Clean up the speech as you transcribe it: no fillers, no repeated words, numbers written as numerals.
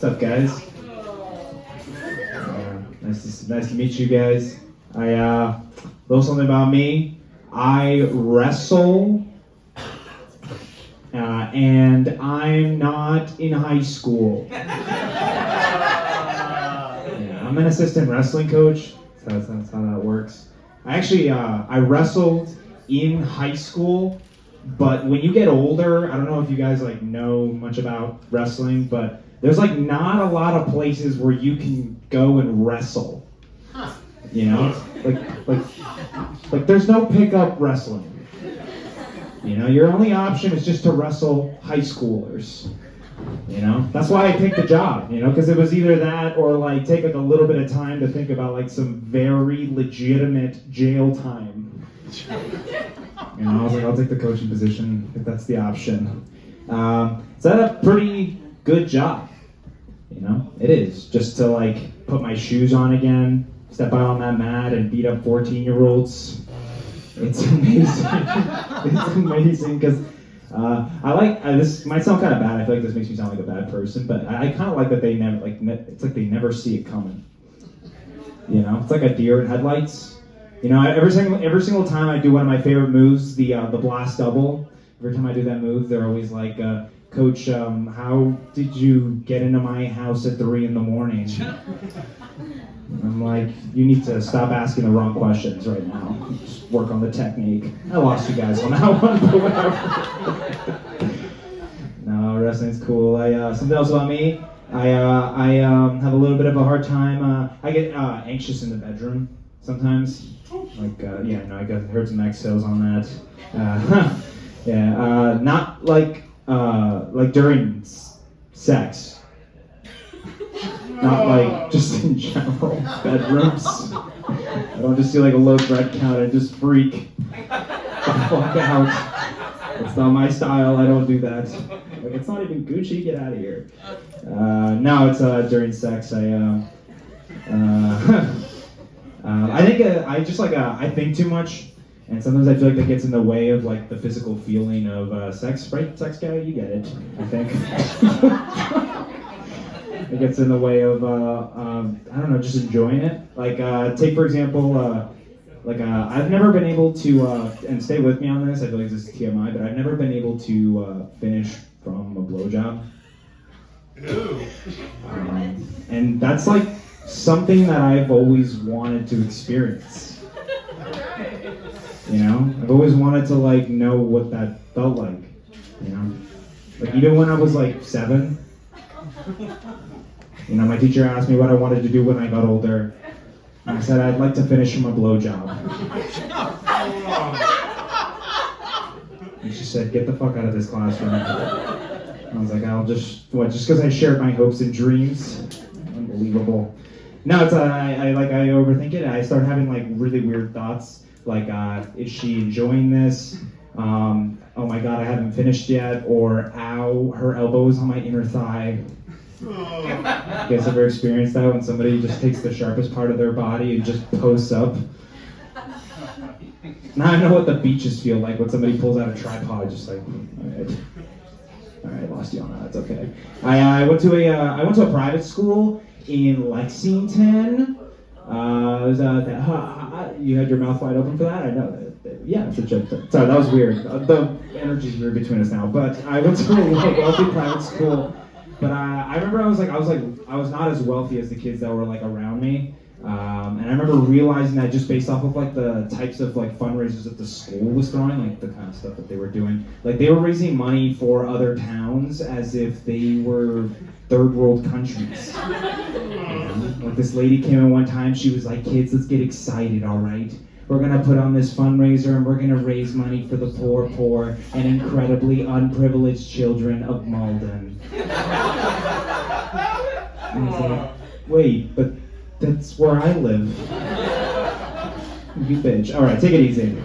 What's up, guys? Nice to meet you guys. Little something about me. I wrestle, and I'm not in high school. Yeah, I'm an assistant wrestling coach. That's how that works. I wrestled in high school, but when you get older, I don't know if you guys know much about wrestling, but there's not a lot of places where you can go and wrestle. You know, like there's no pickup wrestling. You know, your only option is just to wrestle high schoolers. You know, that's why I picked the job. You know, because it was either that or take a little bit of time to think about some very legitimate jail time. You know, I was like, I'll take the coaching position if that's the option. So that's a pretty good job. You know, it is just to put my shoes on again, step out on that mat and beat up 14-year-olds. It's amazing. It's amazing because this might sound kind of bad. I feel like this makes me sound like a bad person, but I kind of like that they never it's like they never see it coming. You know, it's like a deer in headlights. You know, every single time I do one of my favorite moves, the blast double. Every time I do that move, they're always like, "Coach, how did you get into my house at 3 a.m? I'm like, you need to stop asking the wrong questions right now. Just work on the technique. I lost you guys on that one, but whatever. No, wrestling's cool. Something else about me. I have a little bit of a hard time. I get anxious in the bedroom sometimes. I heard some exhales on that. Not like during sex. Not just in general bedrooms. I don't just see a low thread count and just freak the fuck out. It's not my style. I don't do that. It's not even Gucci. Get out of here. No, it's during sex. I think I think too much. And sometimes I feel like that gets in the way of the physical feeling of sex, right? Sex guy, you get it, I think. It gets in the way of I don't know, just enjoying it. Take for example, I've never been able to, and stay with me on this. I feel like this is TMI, but I've never been able to finish from a blowjob. And that's something that I've always wanted to experience. You know, I've always wanted to know what that felt like. You know, even when I was 7, you know, my teacher asked me what I wanted to do when I got older, and I said I'd like to finish from a blowjob. And she said, "Get the fuck out of this classroom." I was like, "I'll just because I shared my hopes and dreams." Unbelievable. No, it's I overthink it. I start having really weird thoughts. Is she enjoying this? Oh my god, I haven't finished yet. Or, ow, her elbow is on my inner thigh. You guys ever experienced that when somebody just takes the sharpest part of their body and just posts up? Now I know what the beaches feel like when somebody pulls out a tripod, just all right, lost you on that. It's okay. I went to a private school in Lexington. You had your mouth wide open for that? I know that. Yeah, it's a joke. Sorry, that was weird. The energy's weird between us now. But I went to a wealthy private school. But I remember I was not as wealthy as the kids that were around me. And I remember realizing that just based off of the types of fundraisers that the school was throwing, the kind of stuff that they were doing. They were raising money for other towns as if they were third world countries. This lady came in one time, she was like, "Kids, let's get excited, all right? We're gonna put on this fundraiser and we're gonna raise money for the poor and incredibly unprivileged children of Malden." And I was like, "Wait, but that's where I live." You bitch. All right, take it easy.